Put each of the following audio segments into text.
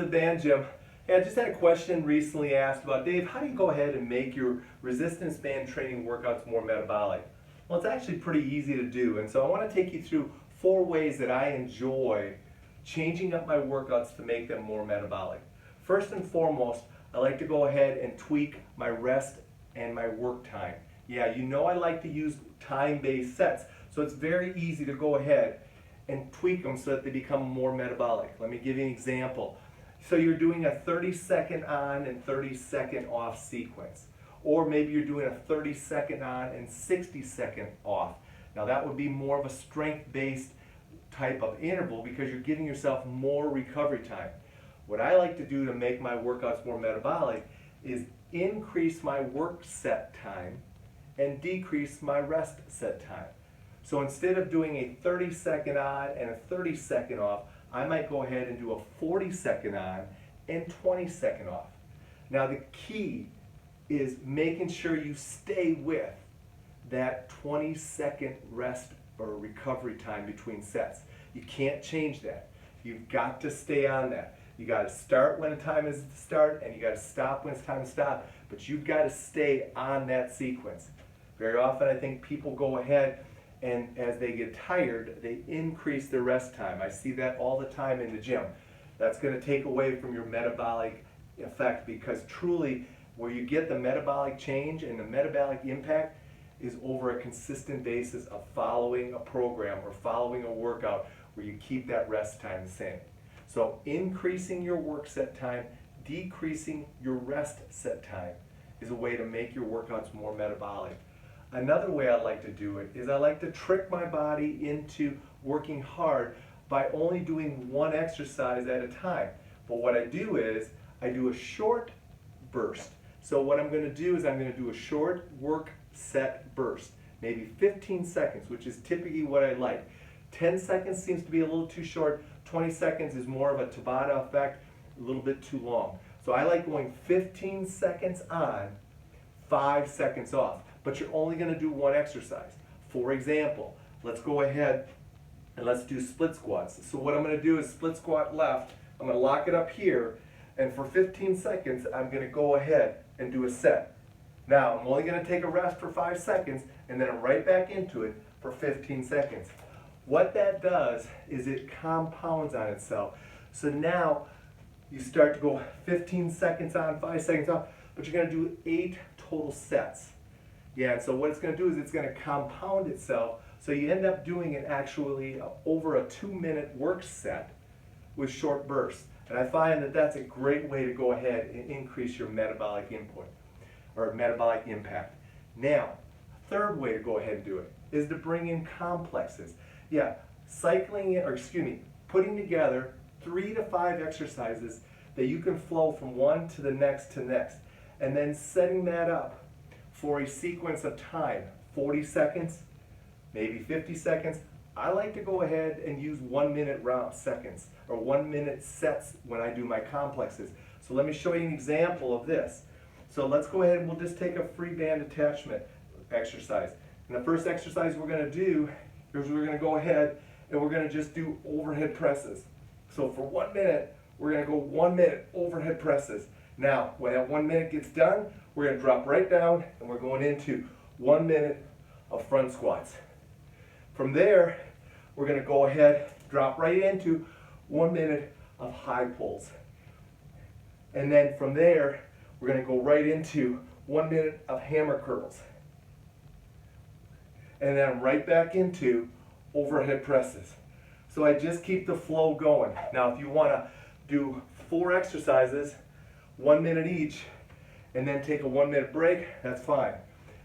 to the band gym. Hey, I just had a question recently asked about, Dave, how do you go ahead and make your resistance band training workouts more metabolic? Well, it's actually pretty easy to do, and so I want to take you through 4 ways that I enjoy changing up my workouts to make them more metabolic. First and foremost, I like to go ahead and tweak my rest and my work time. Yeah, you know I like to use time-based sets, so it's very easy to go ahead and tweak them so that they become more metabolic. Let me give you an example. So you're doing a 30-second on and 30-second off sequence. Or maybe you're doing a 30-second on and 60-second off. Now that would be more of a strength-based type of interval because you're giving yourself more recovery time. What I like to do to make my workouts more metabolic is increase my work set time and decrease my rest set time. So instead of doing a 30-second on and a 30-second off, I might go ahead and do a 40-second on and 20-second off. Now the key is making sure you stay with that 20-second rest or recovery time between sets. You can't change that. You've got to stay on that. You got to start when the time is to start and you got to stop when it's time to stop, but you've got to stay on that sequence. Very often I think people go ahead and as they get tired, they increase their rest time. I see that all the time in the gym. That's going to take away from your metabolic effect because truly where you get the metabolic change and the metabolic impact is over a consistent basis of following a program or following a workout where you keep that rest time the same. So increasing your work set time, decreasing your rest set time is a way to make your workouts more metabolic. Another way I like to do it is I like to trick my body into working hard by only doing one exercise at a time. But what I do is I do a short burst. So what I'm going to do is I'm going to do a short work set burst, maybe 15 seconds, which is typically what I like. 10 seconds seems to be a little too short. 20 seconds is more of a Tabata effect, a little bit too long. So I like going 15 seconds on, 5 seconds off. But you're only going to do one exercise. For example, let's go ahead and let's do split squats. So what I'm going to do is split squat left. I'm going to lock it up here, and for 15 seconds, I'm going to go ahead and do a set. Now, I'm only going to take a rest for 5 seconds, and then I'm right back into it for 15 seconds. What that does is it compounds on itself. So now you start to go 15 seconds on, 5 seconds off, but you're going to do 8 total sets. Yeah, and so what it's going to do is it's going to compound itself, so you end up doing it actually over a 2-minute work set with short bursts. And I find that that's a great way to go ahead and increase your metabolic input or metabolic impact. Now, third way to go ahead and do it is to bring in complexes. Yeah, putting together 3 to 5 exercises that you can flow from one to the next, and then setting that up for a sequence of time, 40 seconds, maybe 50 seconds. I like to go ahead and use 1-minute round seconds or 1-minute sets when I do my complexes. So let me show you an example of this. So let's go ahead and we'll just take a free band attachment exercise. And the first exercise we're going to do is we're going to go ahead and we're going to just do overhead presses. So for 1 minute, we're going to go 1 minute overhead presses. Now, when that 1 minute gets done, we're going to drop right down and we're going into 1 minute of front squats. From there, we're going to go ahead, drop right into 1 minute of high pulls. And then from there, we're going to go right into 1 minute of hammer curls. And then right back into overhead presses. So I just keep the flow going. Now, if you want to do 4 exercises, 1 minute each, and then take a 1-minute break, that's fine.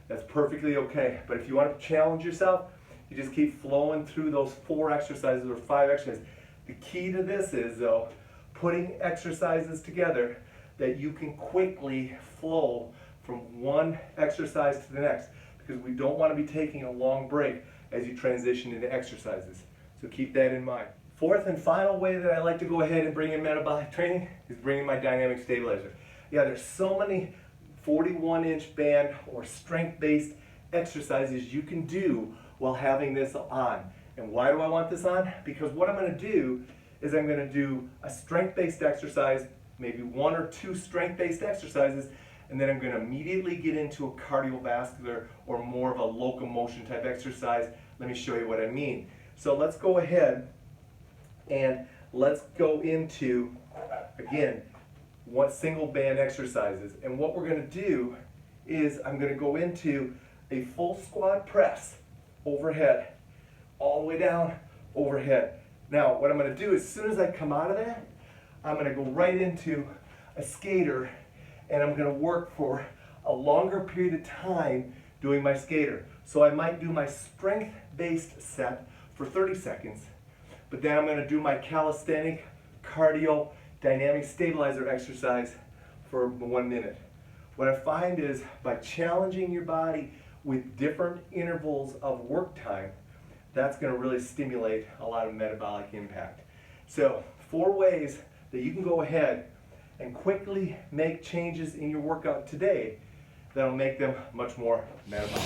That's perfectly okay. But if you want to challenge yourself, you just keep flowing through those 4 exercises or 5 exercises. The key to this is, though, putting exercises together that you can quickly flow from one exercise to the next, because we don't want to be taking a long break as you transition into exercises. So keep that in mind. Fourth and final way that I like to go ahead and bring in metabolic training is bringing my dynamic stabilizer. Yeah, there's so many 41-inch band or strength-based exercises you can do while having this on. And why do I want this on? Because what I'm going to do is I'm going to do a strength-based exercise, maybe 1 or 2 strength-based exercises, and then I'm going to immediately get into a cardiovascular or more of a locomotion type exercise. Let me show you what I mean. So let's go ahead and let's go into, again, one single band exercises. And what we're going to do is I'm going to go into a full squat press overhead, all the way down overhead. Now what I'm going to do, as soon as I come out of that, I'm going to go right into a skater, and I'm going to work for a longer period of time doing my skater. So I might do my strength-based set for 30 seconds, but then I'm going to do my calisthenic cardio dynamic stabilizer exercise for 1 minute. What I find is by challenging your body with different intervals of work time, that's going to really stimulate a lot of metabolic impact. So 4 ways that you can go ahead and quickly make changes in your workout today that'll make them much more metabolic.